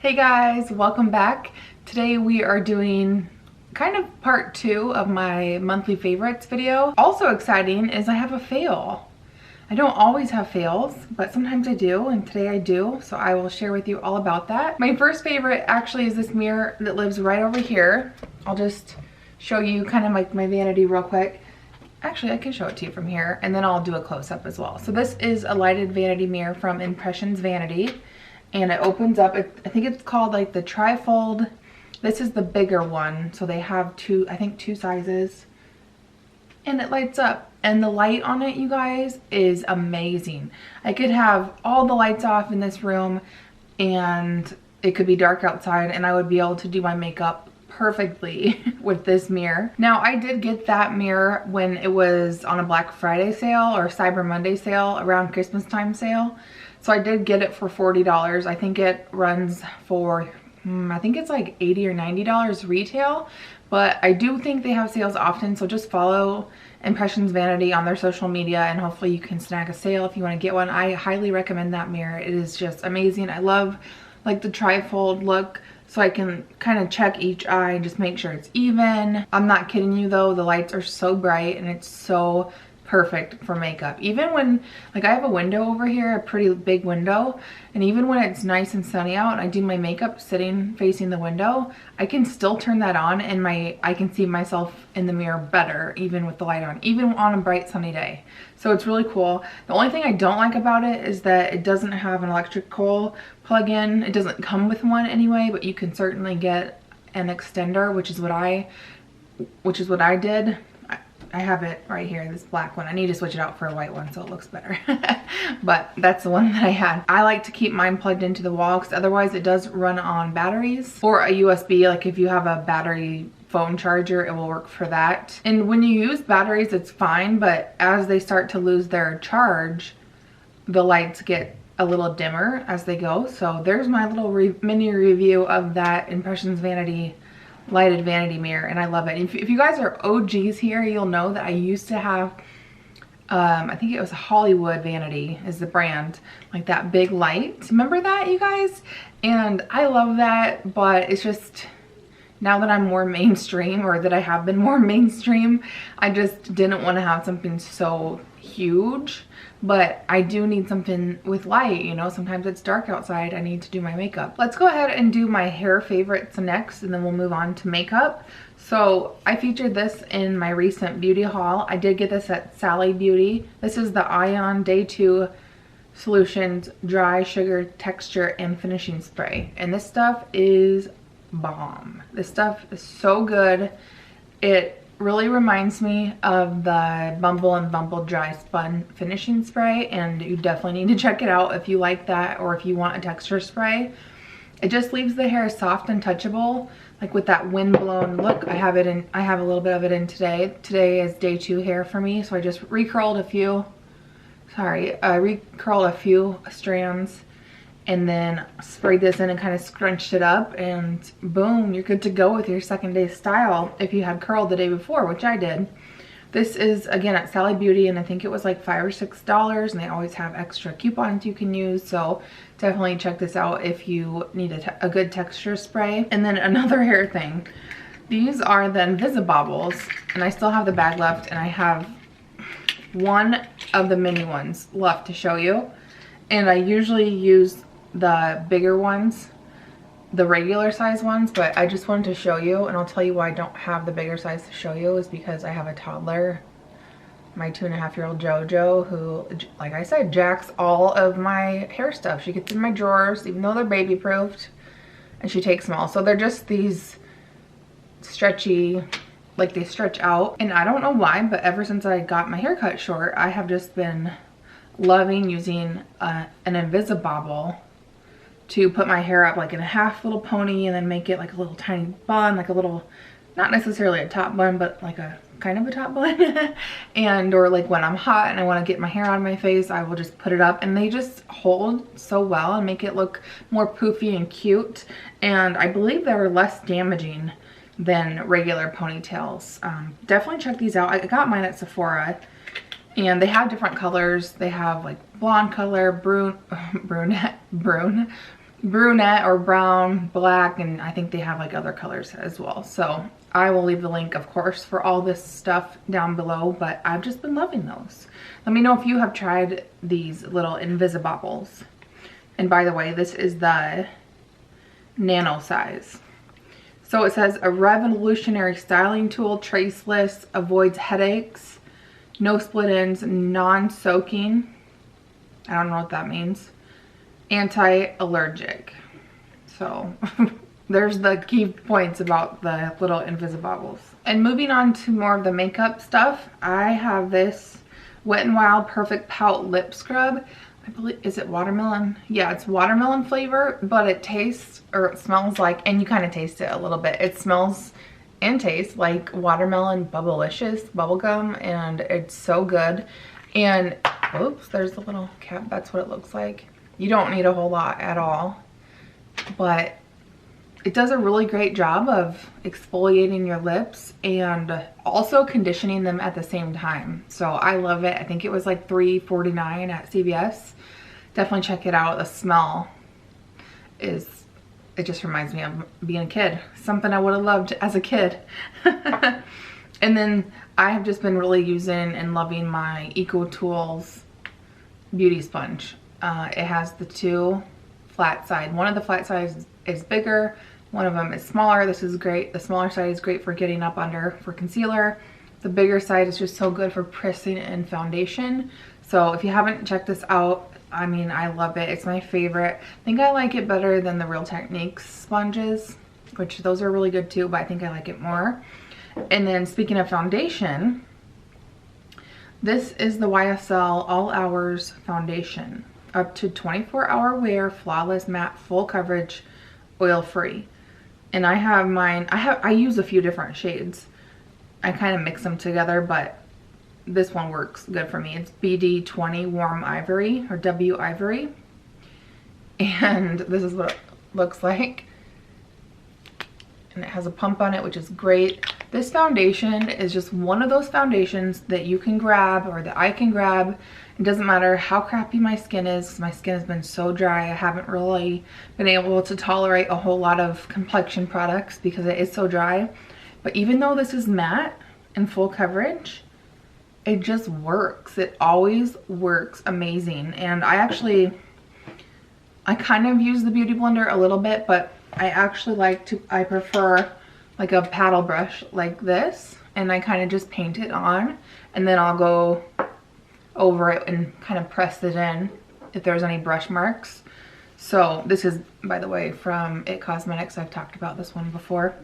Hey guys, welcome back. Today we are doing kind of part 2 of my monthly favorites video. Also exciting is I have a fail. I don't always have fails, but sometimes I do, and today I do, so I will share with you all about that. My first favorite actually is this mirror that lives right over here. I'll just show you kind of like my vanity real quick. Actually, I can show it to you from here, and then I'll do a close-up as well. So this is a lighted vanity mirror from Impressions Vanity. And it opens up, I think it's called like the trifold. This is the bigger one. So they have I think two sizes. And it lights up. And the light on it, you guys, is amazing. I could have all the lights off in this room and it could be dark outside and I would be able to do my makeup perfectly with this mirror. Now, I did get that mirror when it was on a Black Friday sale or Cyber Monday sale, around Christmas time sale. So I did get it for $40. I think it runs for, I think it's like $80 or $90 retail. But I do think they have sales often, so just follow Impressions Vanity on their social media and hopefully you can snag a sale if you want to get one. I highly recommend that mirror. It is just amazing. I love like the trifold look, so I can kind of check each eye and just make sure it's even. I'm not kidding you though, the lights are so bright and it's so perfect for makeup. Even when, like, I have a window over here, a pretty big window, and even when it's nice and sunny out and I do my makeup sitting facing the window, I can still turn that on and I can see myself in the mirror better even with the light on, even on a bright sunny day. So it's really cool. The only thing I don't like about it is that it doesn't have an electrical plug-in. It doesn't come with one anyway, but you can certainly get an extender, which is what I did. I have it right here, this black one. I need to switch it out for a white one so it looks better. But that's the one that I had. I like to keep mine plugged into the wall because otherwise it does run on batteries or a USB. Like if you have a battery phone charger, it will work for that. And when you use batteries, it's fine, but as they start to lose their charge, the lights get a little dimmer as they go. So there's my little mini review of that Impressions Vanity lighted vanity mirror, and I love it. If you guys are OGs here, you'll know that I used to have I think it was Hollywood Vanity is the brand, like that big light. Remember that, you guys? And I love that, but it's just now that I'm more mainstream, or that I have been more mainstream, I just didn't want to have something so huge. But I do need something with light, you know, sometimes it's dark outside, I need to do my makeup. Let's go ahead and do my hair favorites next, and then we'll move on to makeup. So I featured this in my recent beauty haul. I did get this at Sally Beauty. This is the Ion Day 2 Solutions Dry Sugar Texture and Finishing Spray. And this stuff is bomb. This stuff is so good. It really reminds me of the Bumble and Bumble Dry Spun Finishing Spray, and you definitely need to check it out if you like that or if you want a texture spray. It just leaves the hair soft and touchable, like with that wind-blown look. I have a little bit of it in today. Today is day 2 hair for me, so I just recurled a few strands and then sprayed this in and kind of scrunched it up, and boom, you're good to go with your second day style if you had curled the day before, which I did. This is again at Sally Beauty, and I think it was like $5 or $6, and they always have extra coupons you can use, so definitely check this out if you need a good texture spray. And then another hair thing, these are the Invisibobbles, and I still have the bag left, and I have one of the mini ones left to show you. And I usually use the bigger ones, the regular size ones, but I just wanted to show you, and I'll tell you why I don't have the bigger size to show you is because I have a toddler, my 2.5-year-old JoJo, who, like I said, jacks all of my hair stuff. She gets in my drawers, even though they're baby proofed, and she takes them all. So they're just these stretchy, like they stretch out, and I don't know why, but ever since I got my hair cut short, I have just been loving using an Invisibobble to put my hair up like in a half little pony and then make it like a little tiny bun, like a little, not necessarily a top bun, but like a kind of a top bun. And or like when I'm hot and I want to get my hair out of my face, I will just put it up, and they just hold so well and make it look more poofy and cute. And I believe they're less damaging than regular ponytails. Definitely check these out. I got mine at Sephora. And they have different colors. They have like blonde color, brunette, brunette or brown, black, and I think they have like other colors as well. So I will leave the link, of course, for all this stuff down below, but I've just been loving those. Let me know if you have tried these little Invisibobbles. And by the way, this is the nano size. So it says a revolutionary styling tool, traceless, avoids headaches, no split ends, non-soaking. I don't know what that means. Anti-allergic. So there's the key points about the little Invisibobbles. And moving on to more of the makeup stuff, I have this Wet n Wild Perfect Pout Lip Scrub. I believe, is it watermelon? Yeah, it's watermelon flavor, but it tastes, or it smells like, and you kind of taste it a little bit. It smells and tastes like watermelon bubblicious bubblegum, and it's so good. And, oops, there's the little cap. That's what it looks like. You don't need a whole lot at all, but it does a really great job of exfoliating your lips and also conditioning them at the same time. So I love it. I think it was like $3.49 at CVS. Definitely check it out. The smell is, it just reminds me of being a kid. Something I would have loved as a kid. And then I have just been really using and loving my EcoTools beauty sponge. It has the two flat side. One of the flat sides is bigger, one of them is smaller. This is great. The smaller side is great for getting up under for concealer. The bigger side is just so good for pressing in foundation. So if you haven't checked this out, I mean, I love it. It's my favorite. I think I like it better than the Real Techniques sponges, which those are really good too, but I think I like it more. And then speaking of foundation, this is the YSL All Hours Foundation. Up to 24-hour wear, flawless matte, full coverage, oil free. And I have mine, I use a few different shades. I kind of mix them together, but this one works good for me. It's BD20 Warm Ivory, or W Ivory. And this is what it looks like. And it has a pump on it, which is great. This foundation is just one of those foundations that you can grab, or that I can grab. It doesn't matter how crappy my skin is, because my skin has been so dry. I haven't really been able to tolerate a whole lot of complexion products because it is so dry. But even though this is matte and full coverage, it just works. It always works amazing. And I kind of use the Beauty Blender a little bit, but I prefer like a paddle brush like this, and I kind of just paint it on, and then I'll go over it and kind of press it in if there's any brush marks. So this is, by the way, from It Cosmetics. I've talked about this one before.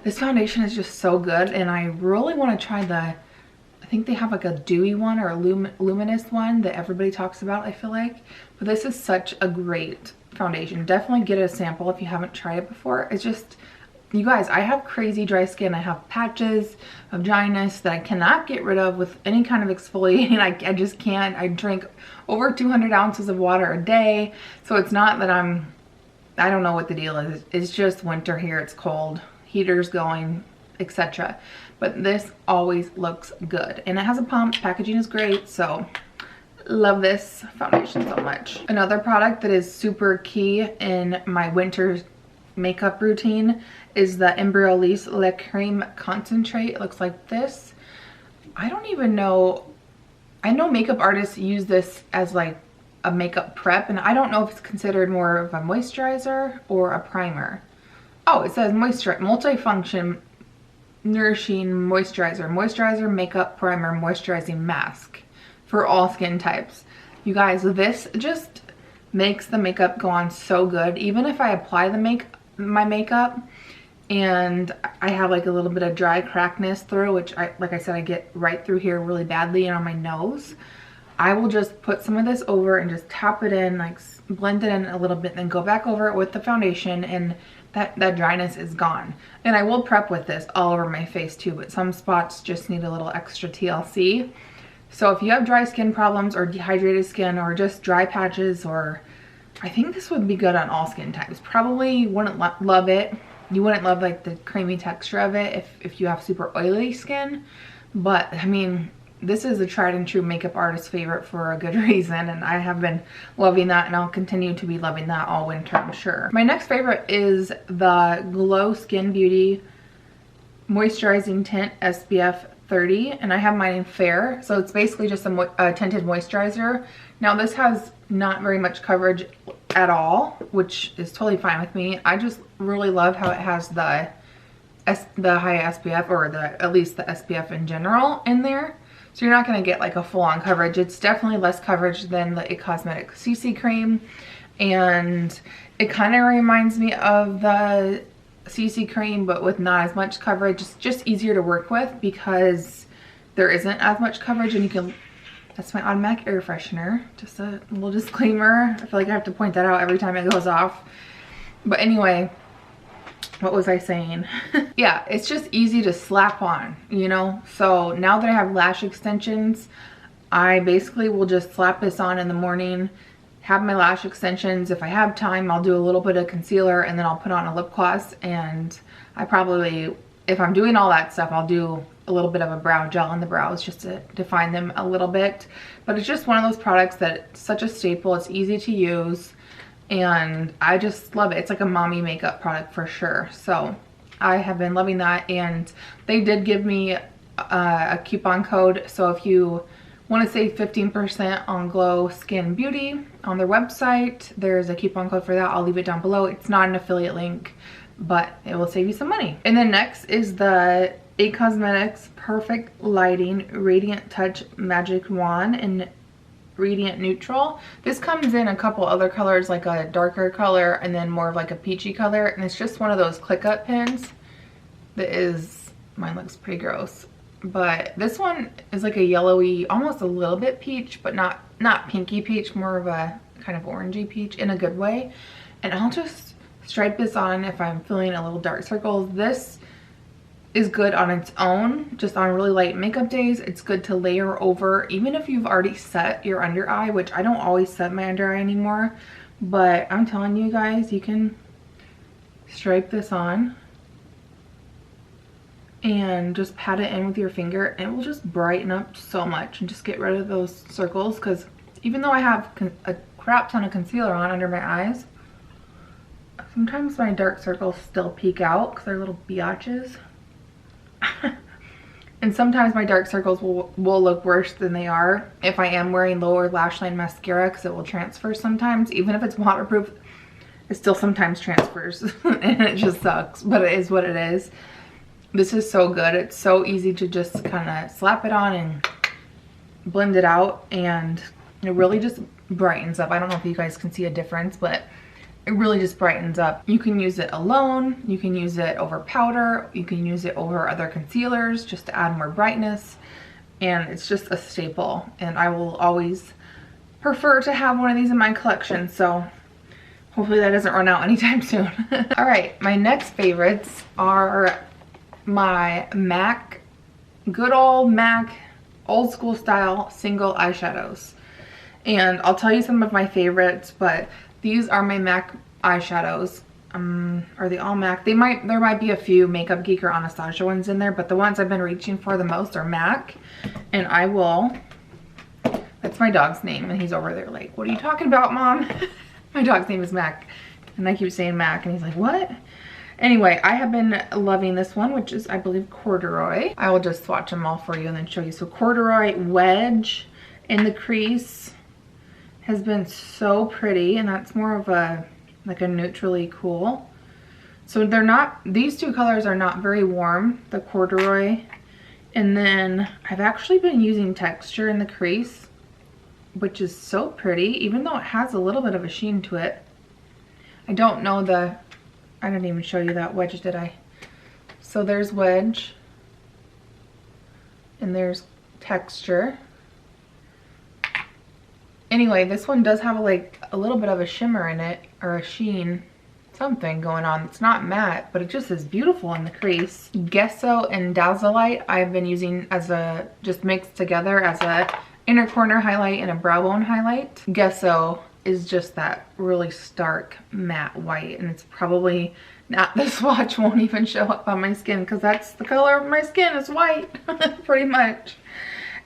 This foundation is just so good, and I really want to try the, I think they have like a dewy one or a luminous one that everybody talks about, I feel like. But this is such a great foundation. Definitely get a sample if you haven't tried it before. It's just, you guys, I have crazy dry skin. I have patches of dryness that I cannot get rid of with any kind of exfoliating. I just can't. I drink over 200 ounces of water a day. So it's not that I don't know what the deal is. It's just winter here. It's cold. Heaters going, etc. But this always looks good. And it has a pump. Packaging is great. So love this foundation so much. Another product that is super key in my winter makeup routine is the Embryolisse Le Creme Concentrate. It looks like this. I don't even know. I know makeup artists use this as like a makeup prep, and I don't know if it's considered more of a moisturizer or a primer. Oh, it says multifunction nourishing moisturizer, makeup primer, moisturizing mask for all skin types. You guys, this just makes the makeup go on so good. Even if I apply my makeup and I have like a little bit of dry crackness through, which like I said, I get right through here really badly and on my nose, I will just put some of this over and just tap it in, like blend it in a little bit, and then go back over it with the foundation, and that dryness is gone. And I will prep with this all over my face too, but some spots just need a little extra TLC. So if you have dry skin problems or dehydrated skin or just dry patches, or I think this would be good on all skin types. Probably you wouldn't love it. You wouldn't love like the creamy texture of it if you have super oily skin. But I mean, this is a tried and true makeup artist favorite for a good reason, and I have been loving that, and I'll continue to be loving that all winter, I'm sure. My next favorite is the Glow Skin Beauty Moisturizing Tint SPF 30, and I have mine in Fair, so it's basically just a tinted moisturizer. Now this has not very much coverage at all, which is totally fine with me. I just really love how it has the high SPF, or at least the SPF in general in there. So you're not going to get like a full-on coverage. It's definitely less coverage than the It Cosmetics CC cream, and it kind of reminds me of the CC cream, but with not as much coverage. It's just easier to work with because there isn't as much coverage, and you can, that's my automatic air freshener, just a little disclaimer. I feel like I have to point that out every time it goes off. But anyway, what was I saying? Yeah, it's just easy to slap on, you know? So now that I have lash extensions, I basically will just slap this on in the morning, have my lash extensions. If I have time, I'll do a little bit of concealer, and then I'll put on a lip gloss. And I probably, if I'm doing all that stuff, I'll do a little bit of a brow gel on the brows just to define them a little bit. But it's just one of those products that's such a staple. It's easy to use, and I just love it. It's like a mommy makeup product for sure. So I have been loving that, and they did give me a coupon code. So if you want to save 15% on Glow Skin Beauty on their website, there's a coupon code for that. I'll leave it down below. It's not an affiliate link, but it will save you some money. And then next is the It Cosmetics Perfect Lighting Radiant Touch Magic Wand in Radiant Neutral. This comes in a couple other colors, like a darker color and then more of like a peachy color, and it's just one of those click up pens that is, mine looks pretty gross, but this one is like a yellowy, almost a little bit peach, but not pinky peach, more of a kind of orangey peach in a good way. And I'll just stripe this on if I'm feeling a little dark circles. This is good on its own, just on really light makeup days. It's good to layer over, even if you've already set your under eye, which I don't always set my under eye anymore, but I'm telling you guys, you can stripe this on and just pat it in with your finger, and it will just brighten up so much and just get rid of those circles. Because even though I have a crap ton of concealer on under my eyes, sometimes my dark circles still peek out because they're little biatches. And sometimes my dark circles will look worse than they are if I am wearing lower lash line mascara, because it will transfer sometimes. Even if it's waterproof, it still sometimes transfers and it just sucks, but it is what it is. This is so good. It's so easy to just kind of slap it on and blend it out, and it really just brightens up. I don't know if you guys can see a difference, but it really just brightens up. You can use it alone, you can use it over powder, you can use it over other concealers just to add more brightness, and it's just a staple, and I will always prefer to have one of these in my collection, so hopefully that doesn't run out anytime soon. All right, my next favorites are my MAC, good old MAC, old school style single eyeshadows. And I'll tell you some of my favorites, but these are my MAC eyeshadows. Are they all MAC? There might be a few Makeup Geek or Anastasia ones in there, but the ones I've been reaching for the most are MAC. And I will, that's my dog's name, and he's over there like, what are you talking about, Mom? My dog's name is Mac, and I keep saying Mac, and he's like, what? Anyway, I have been loving this one, which is, I believe, Corduroy. I will just swatch them all for you and then show you. So Corduroy Wedge in the crease has been so pretty, and that's more of a, like a neutrally cool. So they're not, these two colors are not very warm, the Corduroy. And then I've actually been using texture in the crease, which is so pretty, even though it has a little bit of a sheen to it. I don't know the, I didn't even show you that wedge, did I? So there's wedge, and there's texture. Anyway, this one does have like a little bit of a shimmer in it, or a sheen, something going on. It's not matte, but it just is beautiful in the crease. Gesso and Dazzleite I've been using as a, just mixed together as a inner corner highlight and a brow bone highlight. Gesso is just that really stark matte white, and it's probably not, the swatch won't even show up on my skin because that's the color of my skin, is white. Pretty much.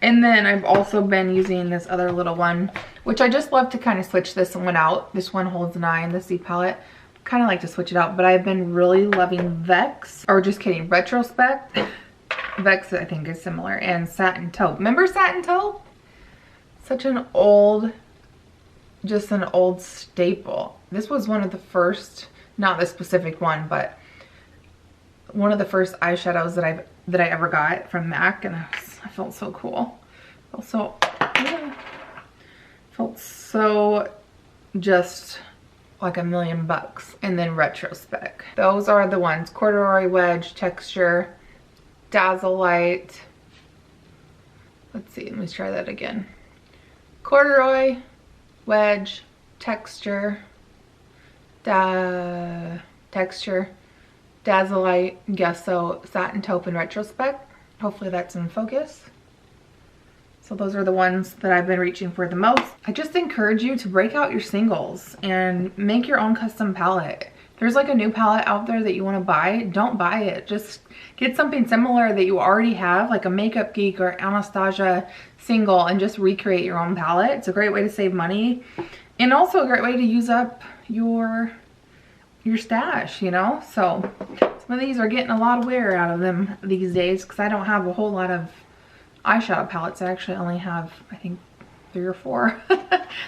And then I've also been using this other little one, which I just love to kind of switch this one out. This one holds an eye in the C palette. Kind of like to switch it out, but I've been really loving Vex, or just kidding, Retrospect. Vex I think is similar, and Satin Taupe. Remember Satin Taupe? Such an old, just an old staple. This was one of the first, not this specific one, but one of the first eyeshadows that I ever got from MAC, and I felt so cool. Felt so just like $1,000,000. And then Retrospect. Those are the ones: Corduroy, Wedge, Texture, Dazzle Light. Let's see, let me try that again. Corduroy, Wedge, Texture, Texture, Dazzle Light, Gesso, Satin Taupe, and Retrospect. Hopefully that's in focus. So those are the ones that I've been reaching for the most. I just encourage you to break out your singles and make your own custom palette. If there's like a new palette out there that you want to buy, don't buy it. Just get something similar that you already have, like a Makeup Geek or Anastasia single, and just recreate your own palette. It's a great way to save money, and also a great way to use up your stash, you know? So some of these are getting a lot of wear out of them these days, because I don't have a whole lot of eyeshadow palettes. I actually only have, I think, 3 or 4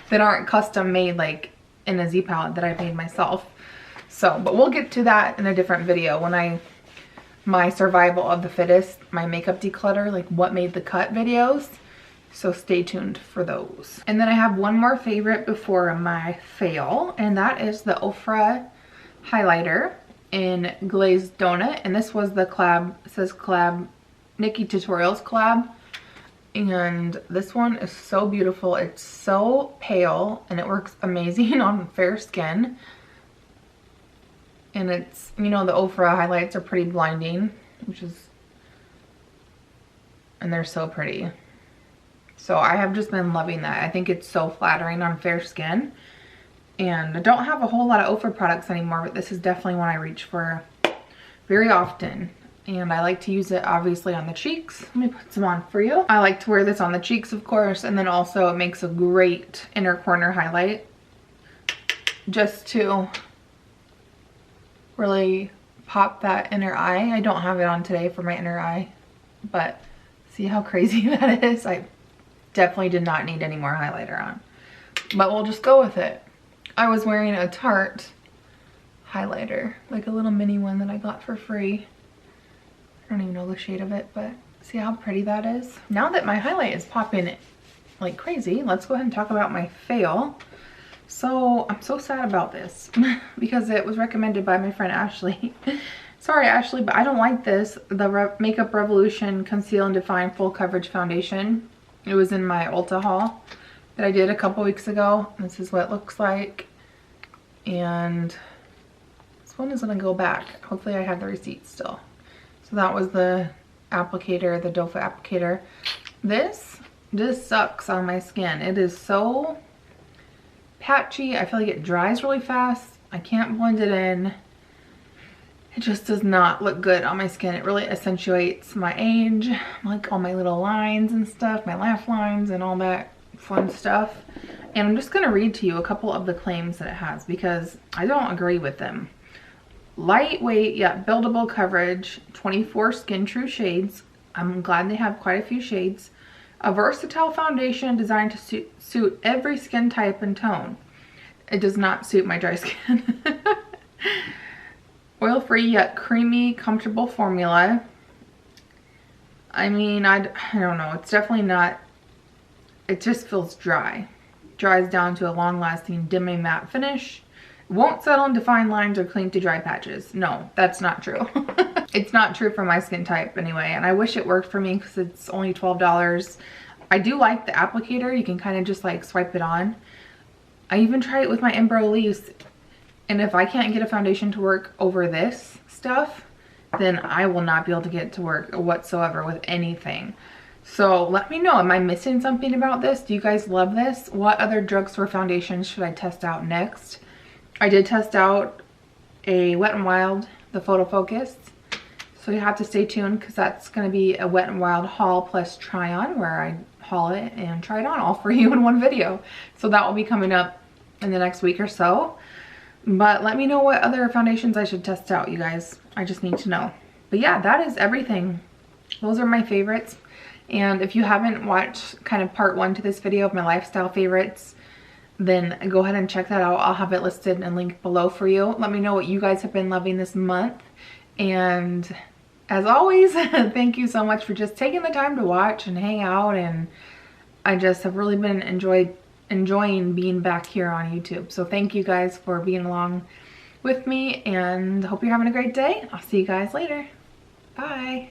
that aren't custom made, like in a Z palette that I made myself. So, but we'll get to that in a different video when my survival of the fittest, my makeup declutter, like what made the cut videos. So stay tuned for those. And then I have one more favorite before my fail, and that is the Ofra highlighter in Glazed Donut. And this was the collab, it says collab, Nikki Tutorials collab. And this one is so beautiful. It's so pale and it works amazing on fair skin. And it's, you know, the Ofra highlights are pretty blinding, and they're so pretty. So I have just been loving that. I think it's so flattering on fair skin. And I don't have a whole lot of Ofra products anymore, but this is definitely one I reach for very often. And I like to use it obviously on the cheeks. Let me put some on for you. I like to wear this on the cheeks, of course, and then also it makes a great inner corner highlight, just to really pop that inner eye. I don't have it on today for my inner eye, but see how crazy that is? I definitely did not need any more highlighter on, but we'll just go with it. I was wearing a Tarte highlighter, like a little mini one that I got for free. I don't even know the shade of it, but see how pretty that is? Now that my highlight is popping like crazy, let's go ahead and talk about my fail. So I'm so sad about this because it was recommended by my friend Ashley. Sorry, Ashley, but I don't like this. The Makeup Revolution Conceal and Define Full Coverage Foundation. It was in my Ulta haul that I did a couple weeks ago. This is what it looks like. And this one is gonna go back. Hopefully I have the receipt still. So that was the applicator, the doe foot applicator. This sucks on my skin. It is so patchy. I feel like it dries really fast. I can't blend it in. It just does not look good on my skin. It really accentuates my age, like all my little lines and stuff, my laugh lines and all that fun stuff. And I'm just gonna read to you a couple of the claims that it has because I don't agree with them. Lightweight yet buildable coverage, 24 skin true shades. I'm glad they have quite a few shades. A versatile foundation designed to suit every skin type and tone. It does not suit my dry skin. Oil-free yet creamy, comfortable formula. I mean, I don't know. It's definitely not, it just feels dry. Dries down to a long-lasting, dimming matte finish. Won't settle and define lines or cling to dry patches. No, that's not true. It's not true for my skin type anyway, and I wish it worked for me because it's only $12. I do like the applicator. You can kind of just like swipe it on. I even tried it with my Embryolisse, and if I can't get a foundation to work over this stuff, then I will not be able to get it to work whatsoever with anything. So let me know, am I missing something about this? Do you guys love this? What other drugstore foundations should I test out next? I did test out a Wet n Wild, the Photo Focus. So you have to stay tuned because that's going to be a Wet n Wild haul plus try on where I haul it and try it on all for you in one video. So that will be coming up in the next week or so. But let me know what other foundations I should test out, you guys. I just need to know. But yeah, that is everything. Those are my favorites. And if you haven't watched kind of part 1 to this video of my lifestyle favorites, then go ahead and check that out. I'll have it listed and linked below for you. Let me know what you guys have been loving this month. And as always, thank you so much for just taking the time to watch and hang out. And I just have really been enjoying being back here on YouTube. So thank you guys for being along with me, and hope you're having a great day. I'll see you guys later. Bye.